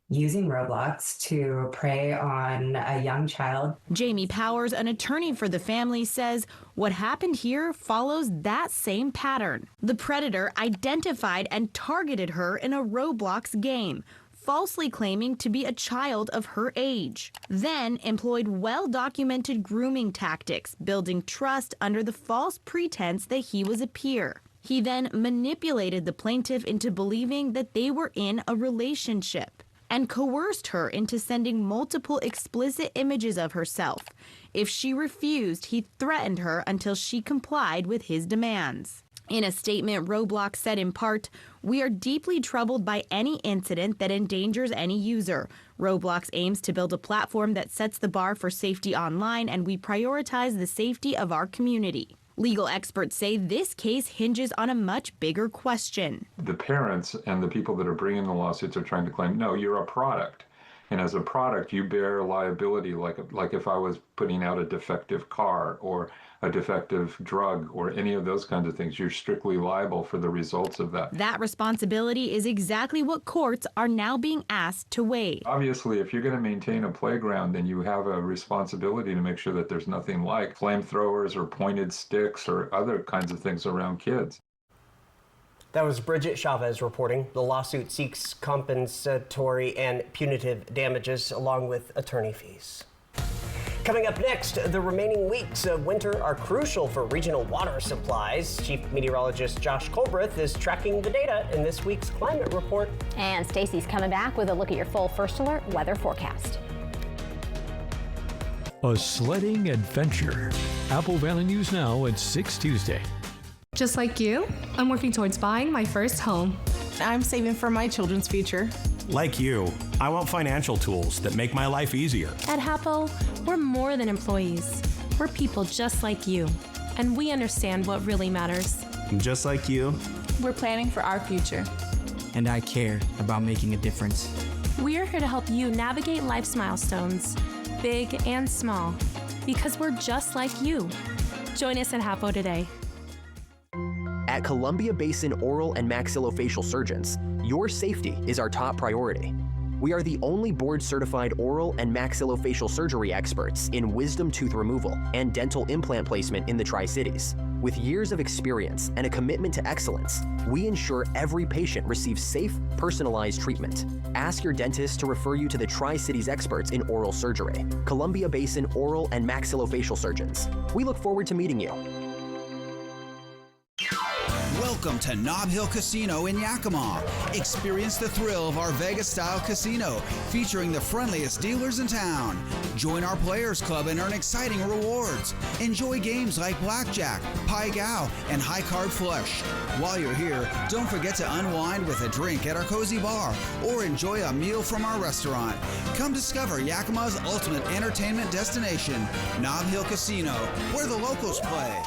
using Roblox to prey on a young child. Jamie Powers, an attorney for the family, says what happened here follows that same pattern. The predator identified and targeted her in a Roblox game, falsely claiming to be a child of her age, then employed well-documented grooming tactics, building trust under the false pretense that he was a peer. He then manipulated the plaintiff into believing that they were in a relationship and coerced her into sending multiple explicit images of herself. If she refused, he threatened her until she complied with his demands. In a statement, Roblox said in part, "We are deeply troubled by any incident that endangers any user. Roblox aims to build a platform that sets the bar for safety online, and we prioritize the safety of our community." Legal experts say this case hinges on a much bigger question. The parents and the people that are bringing the lawsuits are trying to claim, no, you're a product. And as a product, you bear liability, like if I was putting out a defective car or a defective drug or any of those kinds of things, you're strictly liable for the results of that. That responsibility is exactly what courts are now being asked to weigh. Obviously, if you're going to maintain a playground, then you have a responsibility to make sure that there's nothing like flamethrowers or pointed sticks or other kinds of things around kids. That was Bridget Chavez reporting. The lawsuit seeks compensatory and punitive damages along with attorney fees. Coming up next, the remaining weeks of winter are crucial for regional water supplies. Chief Meteorologist Josh Colbreth is tracking the data in this week's climate report. And Stacy's coming back with a look at your full First Alert weather forecast. A sledding adventure. Apple Valley News Now at 6 Tuesday. Just like you, I'm working towards buying my first home. I'm saving for my children's future. Like you, I want financial tools that make my life easier. At Hapo, we're more than employees. We're people just like you, and we understand what really matters. Just like you, we're planning for our future. And I care about making a difference. We're here to help you navigate life's milestones, big and small, because we're just like you. Join us at Hapo today. At Columbia Basin Oral and Maxillofacial Surgeons, your safety is our top priority. We are the only board-certified oral and maxillofacial surgery experts in wisdom tooth removal and dental implant placement in the Tri-Cities. With years of experience and a commitment to excellence, we ensure every patient receives safe, personalized treatment. Ask your dentist to refer you to the Tri-Cities experts in oral surgery. Columbia Basin Oral and Maxillofacial Surgeons. We look forward to meeting you. Welcome to Nob Hill Casino in Yakima. Experience the thrill of our Vegas-style casino, featuring the friendliest dealers in town. Join our Players Club and earn exciting rewards. Enjoy games like Blackjack, Pai Gow, and High Card Flush. While you're here, don't forget to unwind with a drink at our cozy bar or enjoy a meal from our restaurant. Come discover Yakima's ultimate entertainment destination, Nob Hill Casino, where the locals play.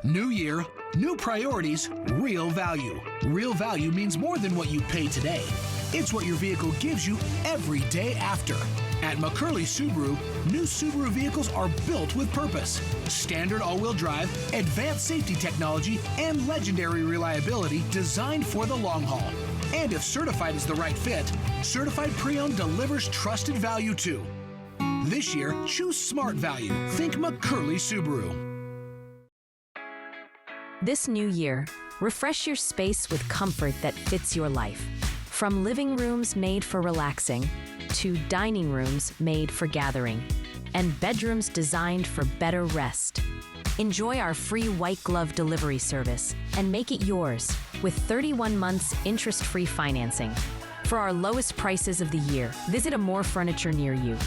New year, new priorities, real value. Real value means more than what you pay today. It's what your vehicle gives you every day after. At McCurley Subaru, new Subaru vehicles are built with purpose. Standard all-wheel drive, advanced safety technology, and legendary reliability designed for the long haul. And if certified is the right fit, Certified Pre-Owned delivers trusted value too. This year, choose smart value. Think McCurley Subaru. This new year, refresh your space with comfort that fits your life. From living rooms made for relaxing, to dining rooms made for gathering, and bedrooms designed for better rest. Enjoy our free white glove delivery service and make it yours with 31 months interest-free financing. For our lowest prices of the year, visit a More Furniture near you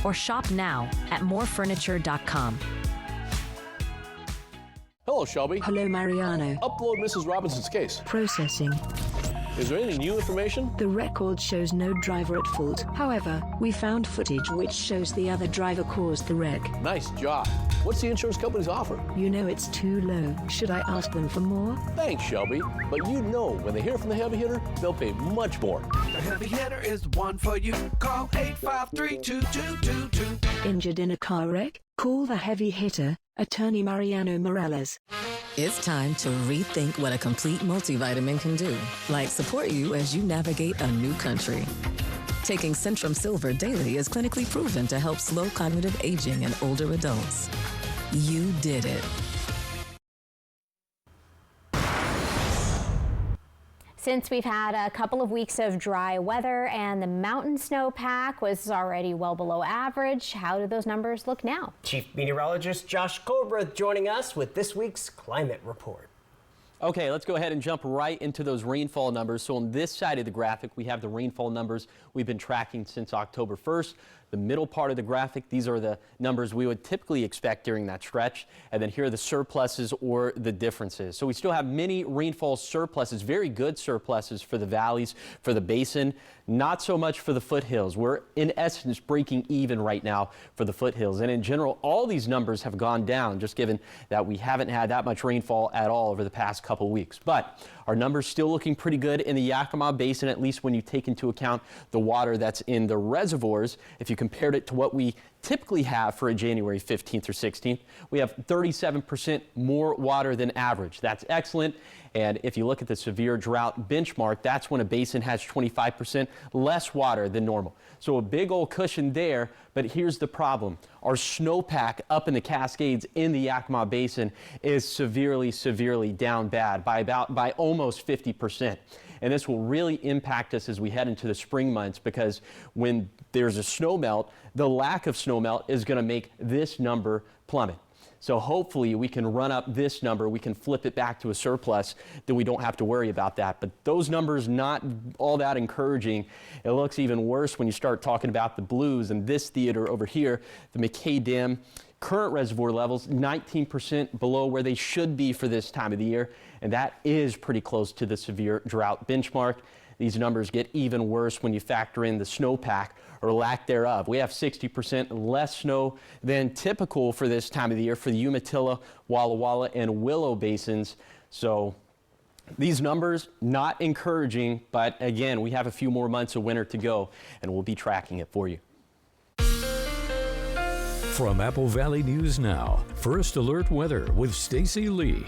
or shop now at morefurniture.com. Hello, Shelby. Hello, Mariano. Upload Mrs. Robinson's case. Processing. Is there any new information? The record shows no driver at fault. However, we found footage which shows the other driver caused the wreck. Nice job. What's the insurance company's offer? You know it's too low. Should I ask them for more? Thanks, Shelby. But you know when they hear from the heavy hitter, they'll pay much more. The heavy hitter is the one for you. Call 853-2222. Injured in a car wreck? Call the heavy hitter, Attorney Mariano Morales. It's time to rethink what a complete multivitamin can do, like support you as you navigate a new country. Taking Centrum Silver daily is clinically proven to help slow cognitive aging in older adults. You did it. Since we've had a couple of weeks of dry weather and the mountain snowpack was already well below average, how do those numbers look now? Chief Meteorologist Josh Colbreth joining us with this week's Climate Report. Okay, let's go ahead and jump right into those rainfall numbers. So on this side of the graphic, we have the rainfall numbers we've been tracking since October 1st. The middle part of the graphic, these are the numbers we would typically expect during that stretch. And then here are the surpluses or the differences. So we still have many rainfall surpluses, very good surpluses for the valleys, for the basin, not so much for the foothills. We're in essence breaking even right now for the foothills. And in general, all these numbers have gone down, just given that we haven't had that much rainfall at all over the past couple weeks. But our numbers still looking pretty good in the Yakima Basin, at least when you take into account the water that's in the reservoirs. If you compared it to what we typically have for a January 15th or 16th, we have 37% more water than average. That's excellent. And if you look at the severe drought benchmark, that's when a basin has 25% less water than normal. So a big old cushion there, but here's the problem. Our snowpack up in the Cascades in the Yakima Basin is severely, severely down bad by almost 50%. And this will really impact us as we head into the spring months, because when there's a snowmelt, the lack of snowmelt is going to make this number plummet. So hopefully we can run up this number, we can flip it back to a surplus, then we don't have to worry about that. But those numbers not all that encouraging. It looks even worse when you start talking about the blues and this theater over here, the McKay Dam. Current reservoir levels 19% below where they should be for this time of the year, and that is pretty close to the severe drought benchmark. These numbers get even worse when you factor in the snowpack or lack thereof. We have 60% less snow than typical for this time of the year for the Umatilla, Walla Walla, and Willow basins. So these numbers not encouraging, but again, we have a few more months of winter to go, and we'll be tracking it for you. From Apple Valley News Now, First Alert Weather with Stacy Lee.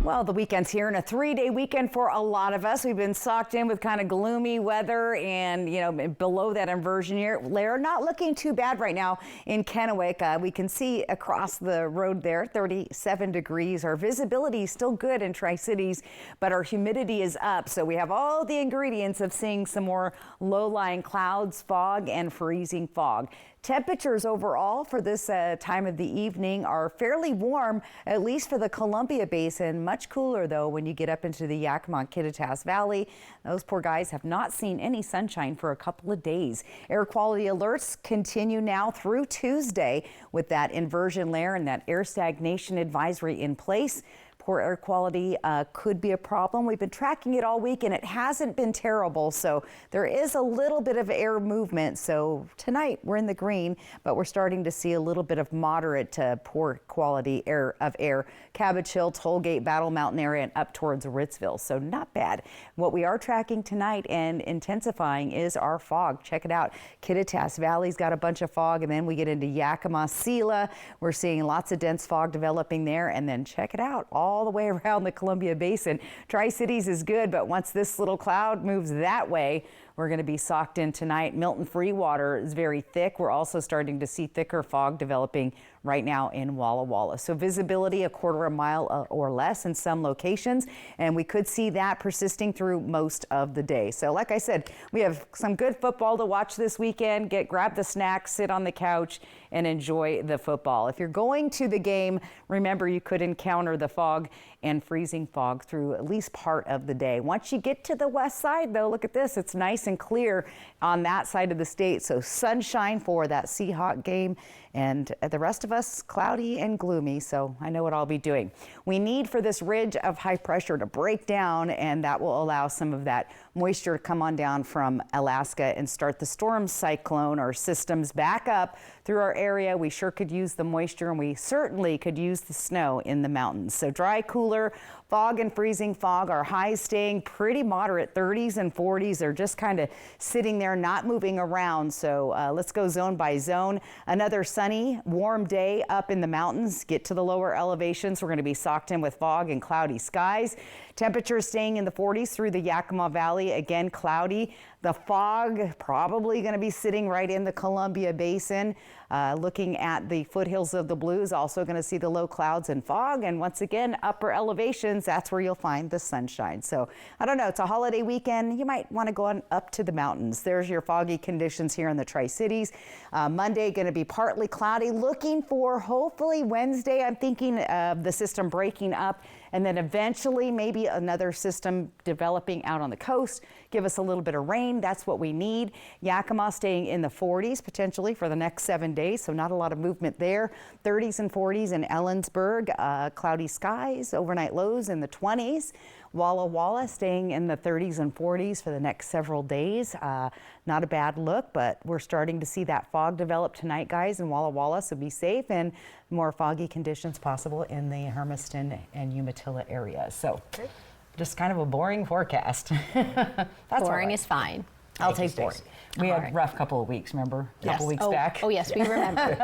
Well, the weekend's here, and a 3-day weekend for a lot of us. We've been socked in with kind of gloomy weather and, you know, below that inversion layer. Not looking too bad right now in Kennewick. We can see across the road there, 37 degrees. Our visibility is still good in Tri-Cities, but our humidity is up. So we have all the ingredients of seeing some more low-lying clouds, fog, and freezing fog. Temperatures overall for this time of the evening are fairly warm, at least for the Columbia Basin. Much cooler, though, when you get up into the Yakima Kittitas Valley. Those poor guys have not seen any sunshine for a couple of days. Air quality alerts continue now through Tuesday with that inversion layer and that air stagnation advisory in place. Poor air quality could be a problem. We've been tracking it all week, and it hasn't been terrible. So there is a little bit of air movement. So tonight we're in the green, but we're starting to see a little bit of moderate to poor quality air. Cabbage Hill, Tollgate, Battle Mountain area, and up towards Ritzville. So not bad. What we are tracking tonight and intensifying is our fog. Check it out. Kittitas Valley's got a bunch of fog, and then we get into Yakima, Sela. We're seeing lots of dense fog developing there, and then check it out. All the way around the Columbia Basin. Tri-Cities is good, but once this little cloud moves that way, we're going to be socked in tonight. Milton free water is very thick. We're also starting to see thicker fog developing right now in Walla Walla. So visibility a quarter of a mile or less in some locations, and we could see that persisting through most of the day. So like I said, we have some good football to watch this weekend. Grab the snacks, sit on the couch, and enjoy the football. If you're going to the game, remember you could encounter the fog and freezing fog through at least part of the day. Once you get to the west side, though, look at this. It's nice and clear on that side of the state. So sunshine for that Seahawk game, and the rest of us cloudy and gloomy. So I know what I'll be doing. We need for this ridge of high pressure to break down, and that will allow some of that moisture to come on down from Alaska and start the storm cyclone or systems back up through our area. We sure could use the moisture, and we certainly could use the snow in the mountains. So dry, cooler, fog and freezing fog. Our highs staying pretty moderate, 30s and 40s. They're just kind of sitting there, not moving around. So let's go zone by zone. Another sunny, warm day up in the mountains. Get to the lower elevations. We're going to be socked in with fog and cloudy skies. Temperatures staying in the 40s through the Yakima Valley. Again, cloudy. The fog probably going to be sitting right in the Columbia Basin. Looking at the foothills of the Blues, also going to see the low clouds and fog. And once again, upper elevations, that's where you'll find the sunshine. So I don't know, it's a holiday weekend. You might want to go on up to the mountains. There's your foggy conditions here in the Tri-Cities. Monday going to be partly cloudy. Looking for hopefully Wednesday, I'm thinking of the system breaking up, and then eventually maybe another system developing out on the coast. Give us a little bit of rain. That's what we need. Yakima staying in the 40s potentially for the next 7 days, so not a lot of movement there. 30s and 40s in Ellensburg. Cloudy skies, overnight lows in the 20s. Walla Walla staying in the 30s and 40s for the next several days. Not a bad look, but we're starting to see that fog develop tonight, guys, in Walla Walla, so be safe, and more foggy conditions possible in the Hermiston and Umatilla area. So just kind of a boring forecast. That's boring is fine. I'll take boring. We had a rough couple of weeks, remember? A couple weeks back. Oh, yes, we remember.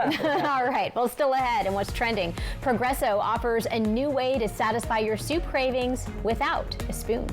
All right, well, still ahead and what's trending. Progresso offers a new way to satisfy your soup cravings without a spoon.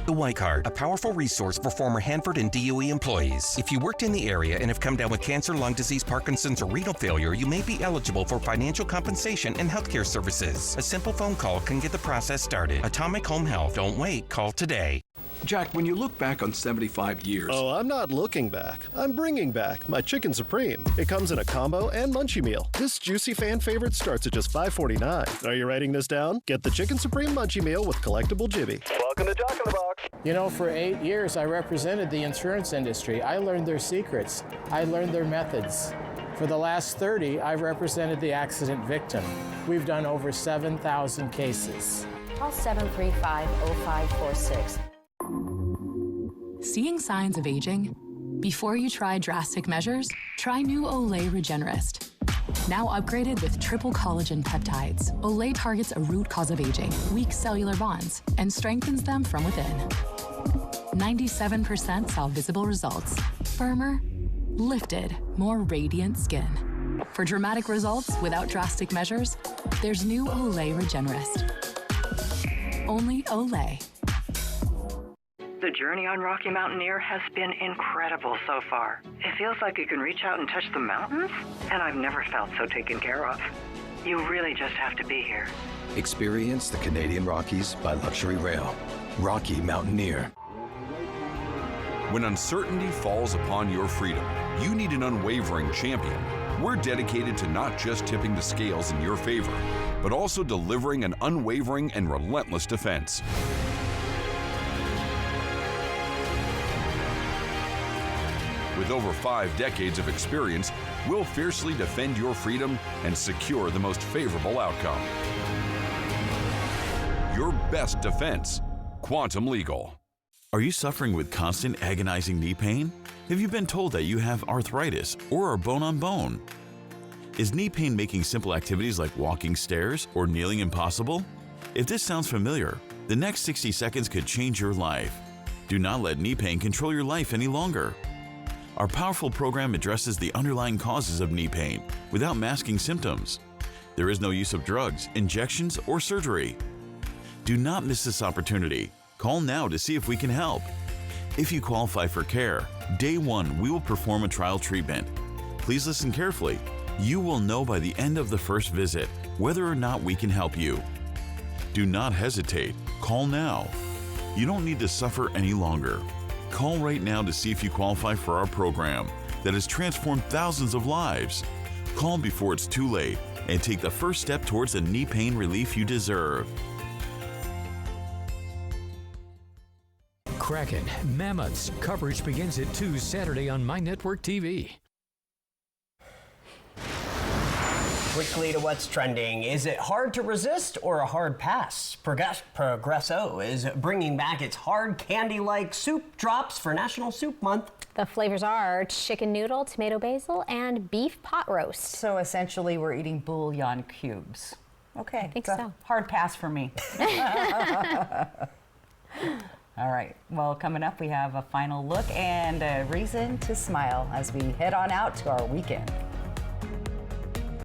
The White Card, a powerful resource for former Hanford and DOE employees. If you worked in the area and have come down with cancer, lung disease, Parkinson's, or renal failure, you may be eligible for financial compensation and healthcare services. A simple phone call can get the process started. Atomic Home Health. Don't wait. Call today. Jack, when you look back on 75 years... Oh, I'm not looking back. I'm bringing back my Chicken Supreme. It comes in a combo and munchie meal. This juicy fan favorite starts at just $5.49. Are you writing this down? Get the Chicken Supreme munchie meal with collectible Jibby. Welcome to Jock in the Box. You know, for 8 years, I represented the insurance industry. I learned their secrets. I learned their methods. For the last 30, I've represented the accident victim. We've done over 7,000 cases. Call 735-0546. Seeing signs of aging? Before you try drastic measures, try new Olay Regenerist. Now upgraded with triple collagen peptides, Olay targets a root cause of aging, weak cellular bonds, and strengthens them from within. 97% saw visible results. Firmer, lifted, more radiant skin. For dramatic results without drastic measures, there's new Olay Regenerist. Only Olay. The journey on Rocky Mountaineer has been incredible so far. It feels like you can reach out and touch the mountains, and I've never felt so taken care of. You really just have to be here. Experience the Canadian Rockies by Luxury Rail. Rocky Mountaineer. When uncertainty falls upon your freedom, you need an unwavering champion. We're dedicated to not just tipping the scales in your favor, but also delivering an unwavering and relentless defense. With over 5 decades of experience, we'll fiercely defend your freedom and secure the most favorable outcome. Your best defense, Quantum Legal. Are you suffering with constant agonizing knee pain? Have you been told that you have arthritis or are bone on bone? Is knee pain making simple activities like walking stairs or kneeling impossible? If this sounds familiar, the next 60 seconds could change your life. Do not let knee pain control your life any longer. Our powerful program addresses the underlying causes of knee pain without masking symptoms. There is no use of drugs, injections, or surgery. Do not miss this opportunity. Call now to see if we can help. If you qualify for care, day 1 we will perform a trial treatment. Please listen carefully. You will know by the end of the first visit whether or not we can help you. Do not hesitate. Call now. You don't need to suffer any longer. Call right now to see if you qualify for our program that has transformed thousands of lives. Call before it's too late and take the first step towards the knee pain relief you deserve. Kraken, Mammoths. Coverage begins at 2 Saturday on My Network TV. Quickly to what's trending. Is it hard to resist or a hard pass? Progresso is bringing back its hard candy-like soup drops for National Soup Month. The flavors are chicken noodle, tomato basil, and beef pot roast. So essentially, we're eating bouillon cubes. Okay, I think it's a so. hard pass for me. All right, well, coming up, we have a final look and a reason to smile as we head on out to our weekend.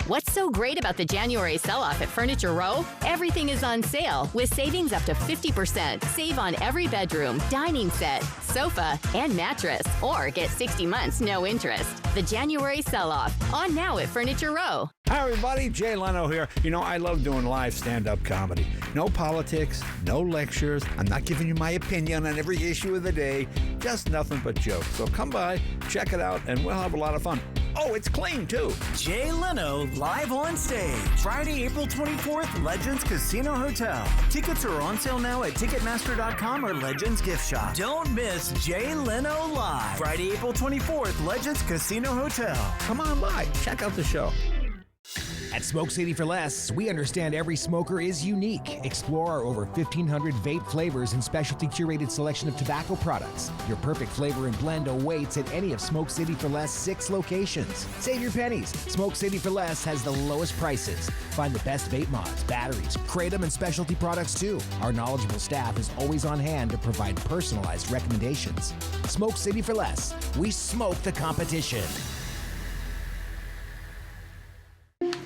What's so great about the January sell-off at Furniture Row? Everything is on sale with savings up to 50%. Save on every bedroom, dining set, sofa, and mattress. Or get 60 months, no interest. The January sell-off, on now at Furniture Row. Hi, everybody. Jay Leno here. You know, I love doing live stand-up comedy. No politics, no lectures. I'm not giving you my opinion on every issue of the day. Just nothing but jokes. So come by, check it out, and we'll have a lot of fun. Oh, it's clean, too. Jay Leno live on stage. Friday, April 24th, Legends Casino Hotel. Tickets are on sale now at Ticketmaster.com or Legends Gift Shop. Don't miss Jay Leno live. Friday, April 24th, Legends Casino Hotel. Come on by. Check out the show. At Smoke City for Less, we understand every smoker is unique. Explore our over 1,500 vape flavors and specialty curated selection of tobacco products. Your perfect flavor and blend awaits at any of Smoke City for Less 6 locations. Save your pennies. Smoke City for Less has the lowest prices. Find the best vape mods, batteries, kratom, and specialty products too. Our knowledgeable staff is always on hand to provide personalized recommendations. Smoke City for Less. We smoke the competition.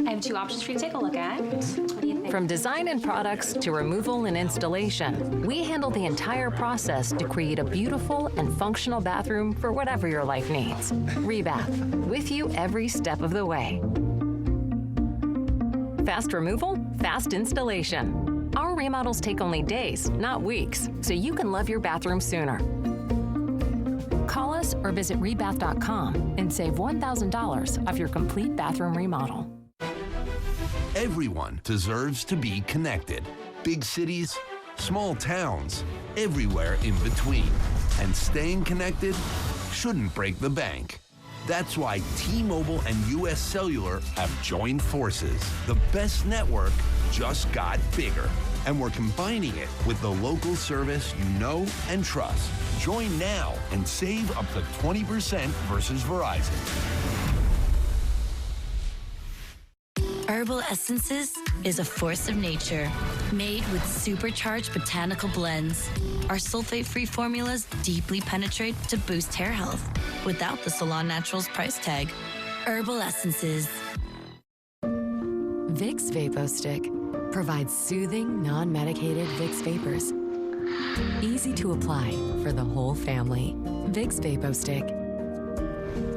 I have 2 options for you to take a look at. What do you think? From design and products to removal and installation, we handle the entire process to create a beautiful and functional bathroom for whatever your life needs. Rebath, with you every step of the way. Fast removal, fast installation. Our remodels take only days, not weeks, so you can love your bathroom sooner. Call us or visit rebath.com and save $1,000 off your complete bathroom remodel. Everyone deserves to be connected. Big cities, small towns, everywhere in between. And staying connected shouldn't break the bank. That's why T-Mobile and US Cellular have joined forces. The best network just got bigger. And we're combining it with the local service you know and trust. Join now and save up to 20% versus Verizon. Herbal Essences is a force of nature, made with supercharged botanical blends. Our sulfate-free formulas deeply penetrate to boost hair health without the Salon Naturals price tag. Herbal Essences. Vicks VapoStick provides soothing, non-medicated Vicks vapors. Easy to apply for the whole family. Vicks VapoStick.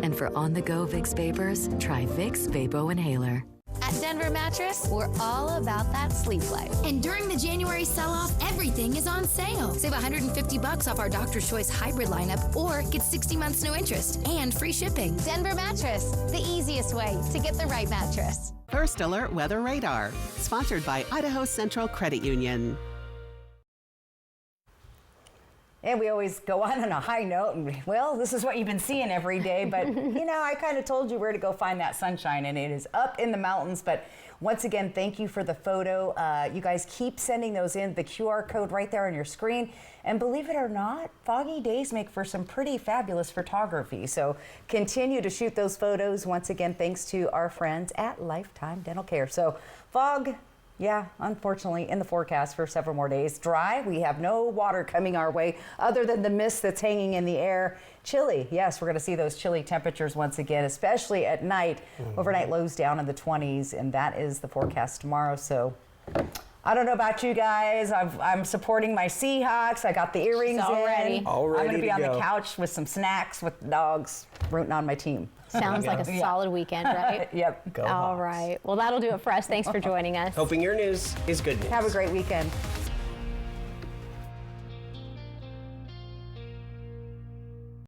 And for on-the-go Vicks vapors, try Vicks Vapo Inhaler. At Denver Mattress, we're all about that sleep life. And during the January sell-off, everything is on sale. Save $150 off our Doctor's Choice hybrid lineup or get 60 months no interest and free shipping. Denver Mattress, the easiest way to get the right mattress. First Alert Weather Radar, sponsored by Idaho Central Credit Union. And we always go on a high note, and well, this is what you've been seeing every day, but you know, I kind of told you where to go find that sunshine, and it is up in the mountains. But once again, thank you for the photo. You guys keep sending those in, the QR code right there on your screen. And believe it or not, foggy days make for some pretty fabulous photography. So continue to shoot those photos. Once again, thanks to our friends at Lifetime Dental Care. So fog, yeah, unfortunately, in the forecast for several more days. Dry, we have no water coming our way other than the mist that's hanging in the air. Chilly, yes, we're going to see those chilly temperatures once again, especially at night. Overnight lows down in the 20s, and that is the forecast tomorrow. So I don't know about you guys. I'm supporting my Seahawks. I got the earrings in. All I'm going to be on go. the couch with some snacks with the dogs rooting on my team. Sounds like a solid weekend, right? Yep. Go All Hawks. right. Well, that'll do it for us. Thanks for joining us. Hoping your news is good news. Have a great weekend.